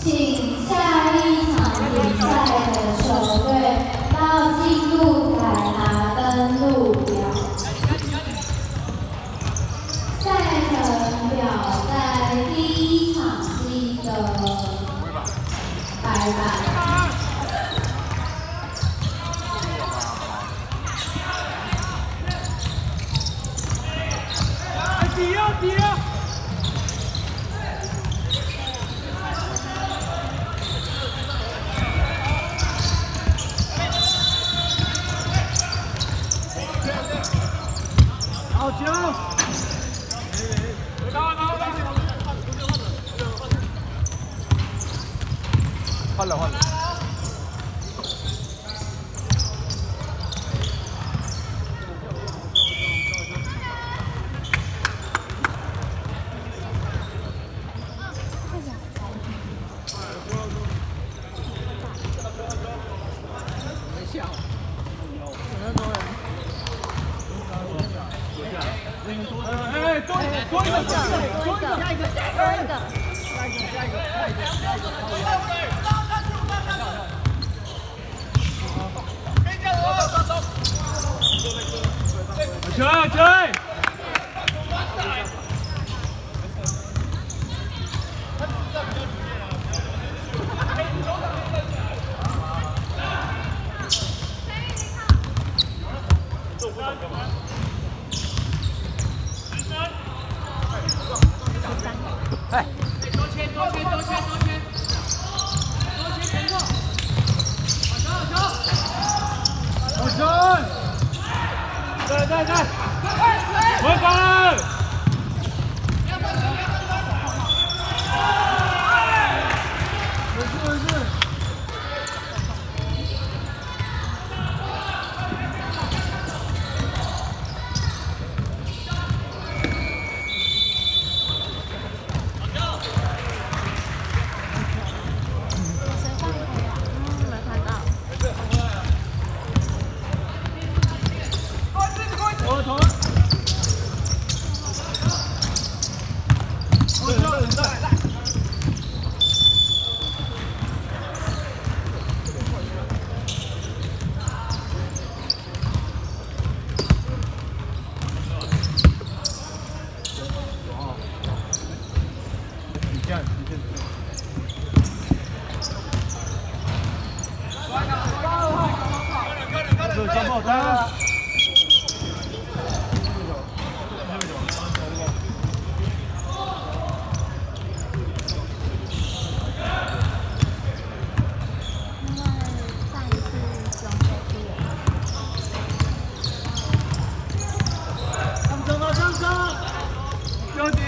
请下一场比赛的球队到进入台拿登录表。赛程表在第一场记得白板。 低了！好球！换了。多一个，下一个，追！哎，多切，前后，好球！在，回防！没事。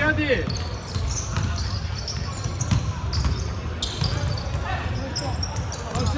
要的。好球！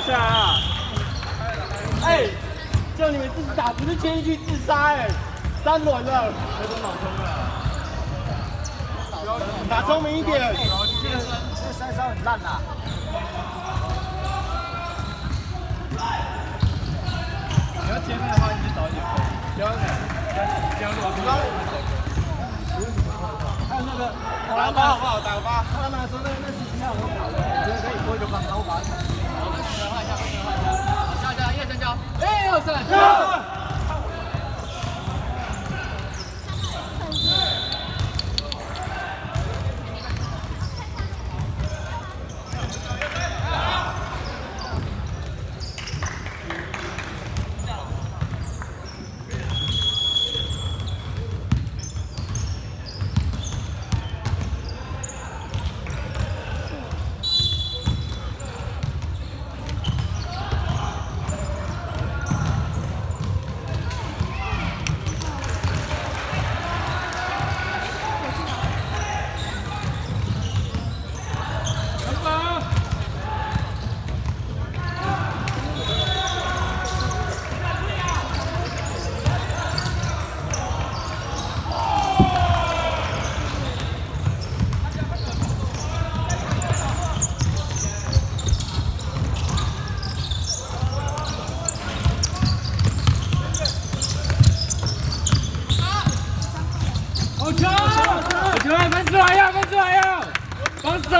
下来啊！哎，叫你们自己打，不是签一去自杀哎，3轮了，打聪明一点。这个3-3很烂呐。你要前面的话，你就早一点分。还有那个打个八好不好？打个八。他们说那10票很好，我觉得可以多一个帮手把。好，换一下，1、2、3交。1、2、3交。防守！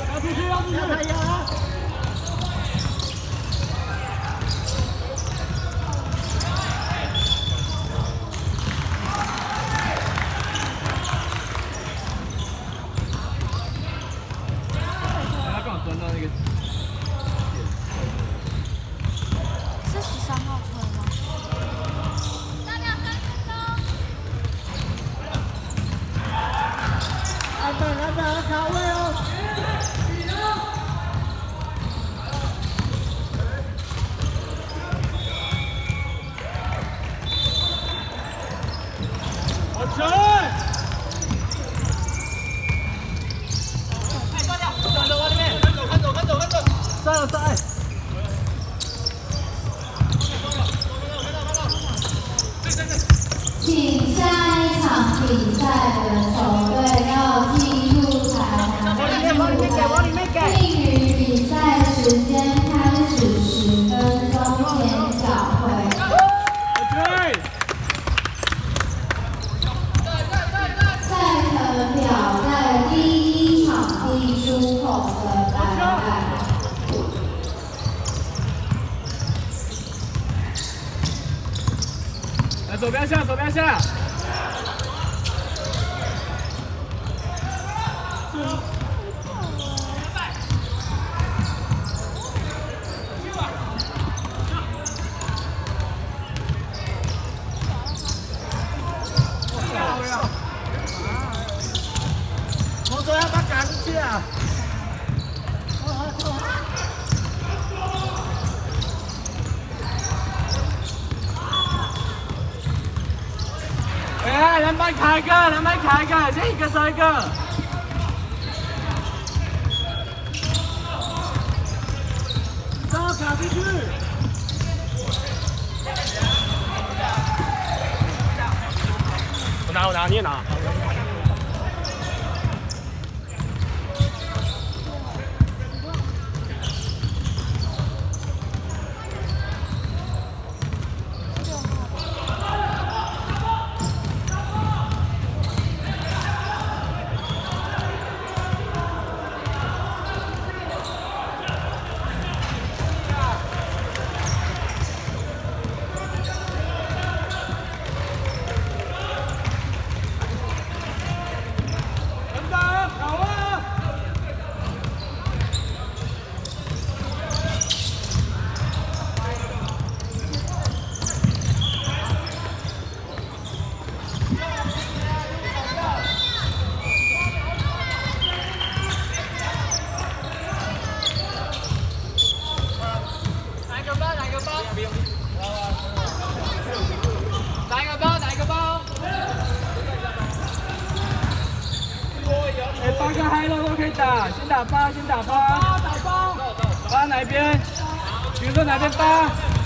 要出去！他刚好钻到那个。 13号车吗？安排，卡位哦！好球！走，往里面，看走，上！请下一场比赛的球队要进入台南，并于比赛时间开始10分钟前缴会。赛程表在第1场地出口的白板。 手不要下！我说要把赶出去啊！哎，篮板卡一个，这一个少一个。上卡进去。我拿，你也拿。打一个包。哎，8个嗨了都可以打，先打8，打包。8哪一边？比如说哪边8？